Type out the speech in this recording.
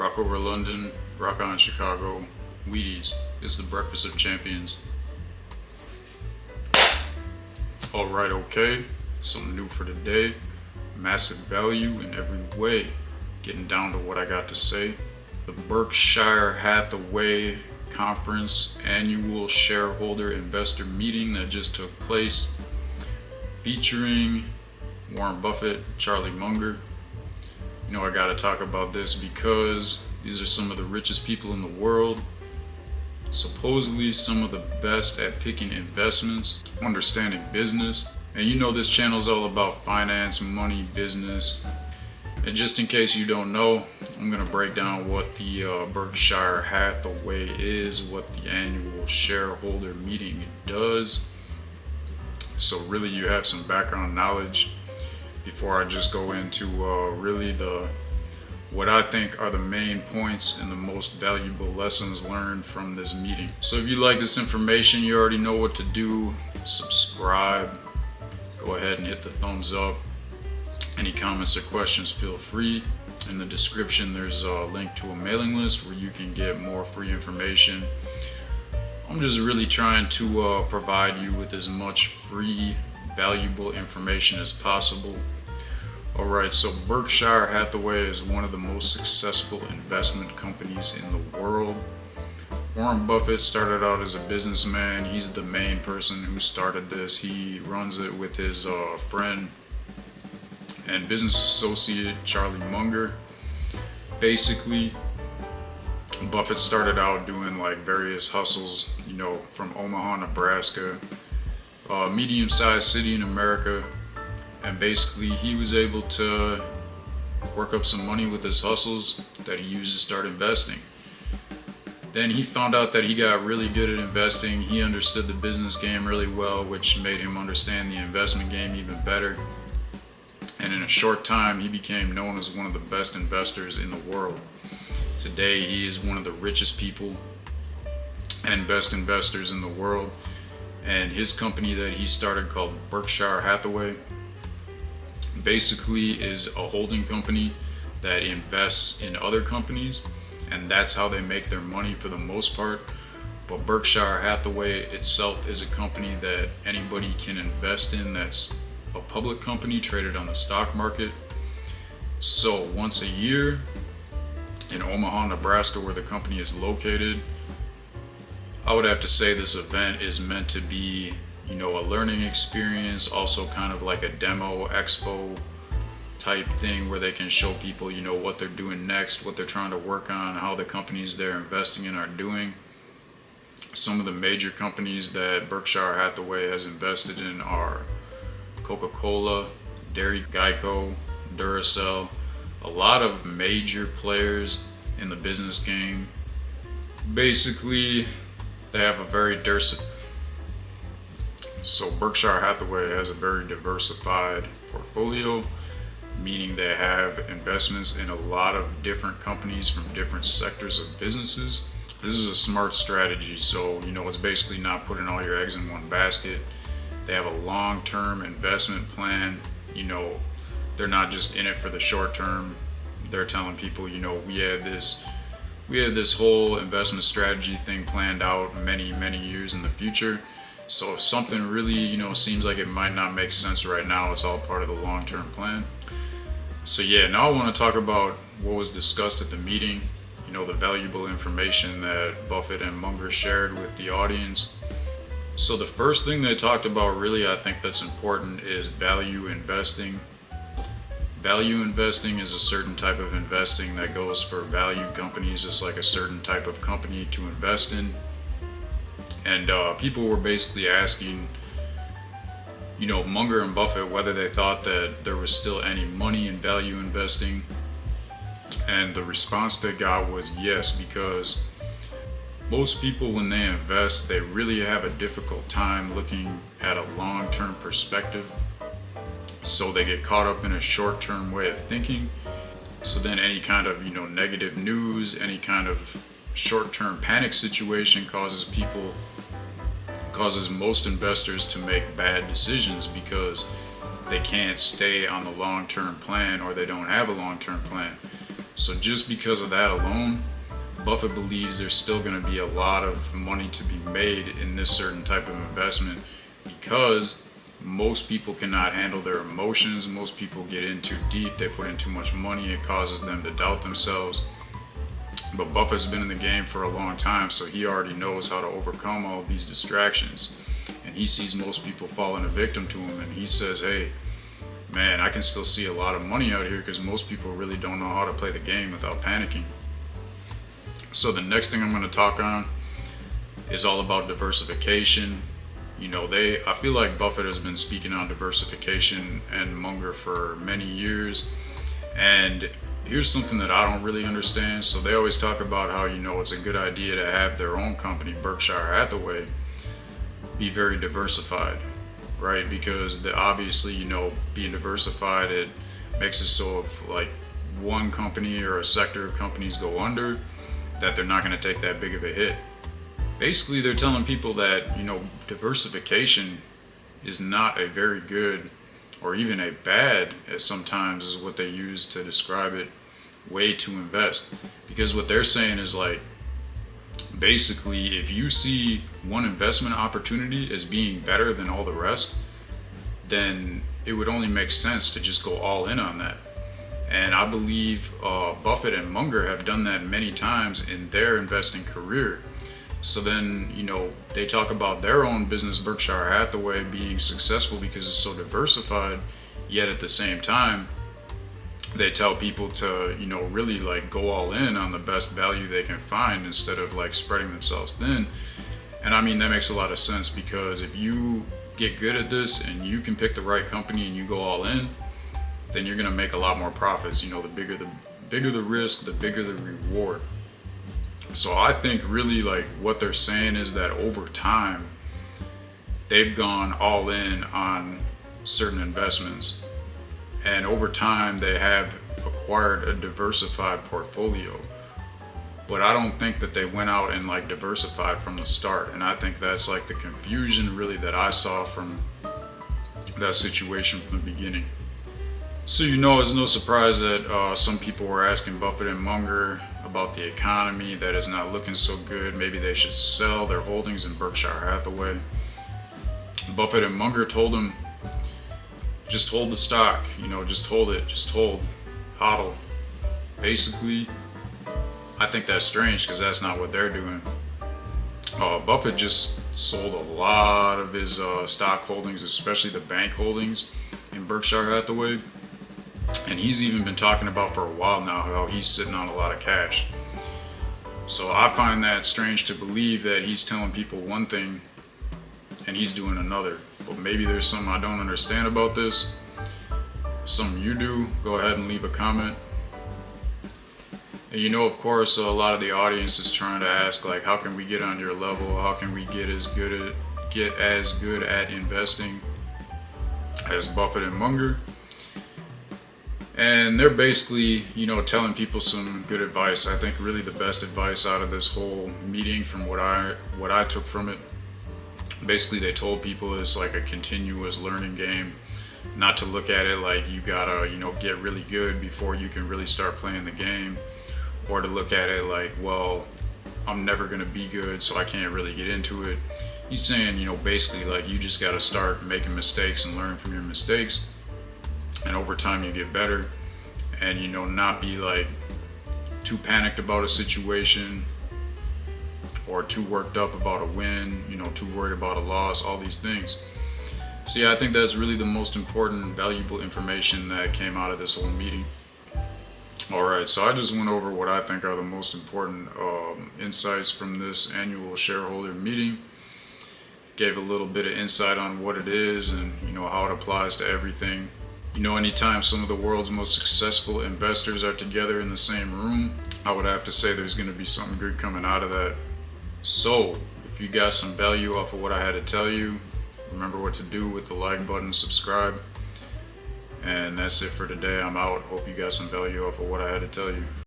Rock over London, rock on Chicago, Wheaties. It's the breakfast of champions. Alright, okay. Something new for today. Massive value in every way. Getting down to what I got to say. The Berkshire Hathaway Conference annual shareholder investor meeting that just took place, featuring Warren Buffett, Charlie Munger. You know, I gotta talk about this because these are some of the richest people in the world, supposedly some of the best at picking investments, understanding business. And you know this channel is all about finance, money, business. And just in case you don't know, I'm gonna break down what the Berkshire Hathaway is, what the annual shareholder meeting does. So really you have some background knowledge before I just go into really what I think are the main points and the most valuable lessons learned from this meeting. So if you like this information, you already know what to do. Subscribe, go ahead and hit the thumbs up. Any comments or questions, feel free. In the description there's a link to a mailing list where you can get more free information. I'm just really trying to provide you with as much free, valuable information as possible. Alright, so Berkshire Hathaway is one of the most successful investment companies in the world. Warren Buffett started out as a businessman. He's the main person who started this. He runs it with his friend and business associate Charlie Munger. Basically, Buffett started out doing like various hustles, you know, from Omaha, Nebraska, a medium-sized city in America. And basically he was able to work up some money with his hustles that he used to start investing. Then he found out that he got really good at investing. He understood the business game really well, which made him understand the investment game even better. And in a short time, he became known as one of the best investors in the world. Today, he is one of the richest people and best investors in the world. And his company that he started, called Berkshire Hathaway, basically is a holding company that invests in other companies, and that's how they make their money for the most part. But Berkshire Hathaway itself is a company that anybody can invest in, that's a public company traded on the stock market. So once a year in Omaha, Nebraska, where the company is located, I would have to say this event is meant to be, you know, a learning experience, also kind of like a demo expo type thing where they can show people, you know, what they're doing next, what they're trying to work on, how the companies they're investing in are doing. Some of the major companies that Berkshire Hathaway has invested in are Coca-Cola, Dairy, Geico, Duracell, a lot of major players in the business game. Basically, they have a very So Berkshire Hathaway has a very diversified portfolio, meaning they have investments in a lot of different companies from different sectors of businesses. This is a smart strategy, so you know, it's basically not putting all your eggs in one basket. They have a long-term investment plan. You know, they're not just in it for the short term. They're telling people, you know, we had this whole investment strategy thing planned out many years in the future. So if something really, you know, seems like it might not make sense right now, it's all part of the long-term plan. So yeah, now I want to talk about what was discussed at the meeting. You know, the valuable information that Buffett and Munger shared with the audience. So the first thing they talked about, really, I think that's important, is value investing. Value investing is a certain type of investing that goes for valued companies. It's like a certain type of company to invest in. And people were basically asking, you know, Munger and Buffett whether they thought that there was still any money in value investing. And the response they got was yes, because most people, when they invest, they really have a difficult time looking at a long-term perspective. So they get caught up in a short-term way of thinking. So then any kind of, you know, negative news, any kind of short-term panic situation causes most investors to make bad decisions because they can't stay on the long-term plan, or they don't have a long-term plan. So just because of that alone, Buffett believes there's still going to be a lot of money to be made in this certain type of investment because most people cannot handle their emotions. Most people get in too deep, they put in too much money, it causes them to doubt themselves. But Buffett's been in the game for a long time, so he already knows how to overcome all of these distractions. And he sees most people falling a victim to him, and he says, hey, man, I can still see a lot of money out here because most people really don't know how to play the game without panicking. So the next thing I'm going to talk on is all about diversification. I feel like Buffett has been speaking on diversification and Munger for many years. And here's something that I don't really understand. So they always talk about how, it's a good idea to have their own company, Berkshire Hathaway, be very diversified, right? Because obviously, being diversified, it makes it so if like one company or a sector of companies go under, that they're not going to take that big of a hit. Basically, they're telling people that, diversification is not a very good or even a bad, as sometimes is what they use to describe it, way to invest. Because what they're saying is like, basically, if you see one investment opportunity as being better than all the rest, then it would only make sense to just go all in on that. And I believe Buffett and Munger have done that many times in their investing career. So then, they talk about their own business, Berkshire Hathaway, being successful because it's so diversified, yet at the same time, they tell people to, really like go all in on the best value they can find instead of like spreading themselves thin. And I mean, that makes a lot of sense because if you get good at this and you can pick the right company and you go all in, then you're going to make a lot more profits. The bigger the risk, the bigger the reward. So I think really like what they're saying is that over time, they've gone all in on certain investments. And over time, they have acquired a diversified portfolio. But I don't think that they went out and like diversified from the start. And I think that's like the confusion really that I saw from that situation from the beginning. So it's no surprise that some people were asking Buffett and Munger about the economy, that is not looking so good. Maybe they should sell their holdings in Berkshire Hathaway. Buffett and Munger told him, just hold the stock, just hold it, just hodl. Basically, I think that's strange because that's not what they're doing. Buffett just sold a lot of his stock holdings, especially the bank holdings in Berkshire Hathaway. And he's even been talking about for a while now how he's sitting on a lot of cash. So I find that strange to believe that he's telling people one thing and he's doing another. But maybe there's something I don't understand about this. Something you do, go ahead and leave a comment. And of course, a lot of the audience is trying to ask like, how can we get on your level? How can we get as good at investing as Buffett and Munger? And they're basically, telling people some good advice. I think really the best advice out of this whole meeting from what I took from it, basically they told people it's like a continuous learning game, not to look at it like you gotta, get really good before you can really start playing the game, or to look at it like, well, I'm never gonna be good, so I can't really get into it. He's saying, basically like you just gotta start making mistakes and learning from your mistakes. And over time you get better, and not be like too panicked about a situation or too worked up about a win, too worried about a loss, all these things. So yeah, I think that's really the most important, valuable information that came out of this whole meeting. Alright, so I just went over what I think are the most important insights from this annual shareholder meeting. Gave a little bit of insight on what it is and how it applies to everything. Anytime some of the world's most successful investors are together in the same room, I would have to say there's going to be something good coming out of that. So, if you got some value off of what I had to tell you, remember what to do with the like button, subscribe. And that's it for today. I'm out. Hope you got some value off of what I had to tell you.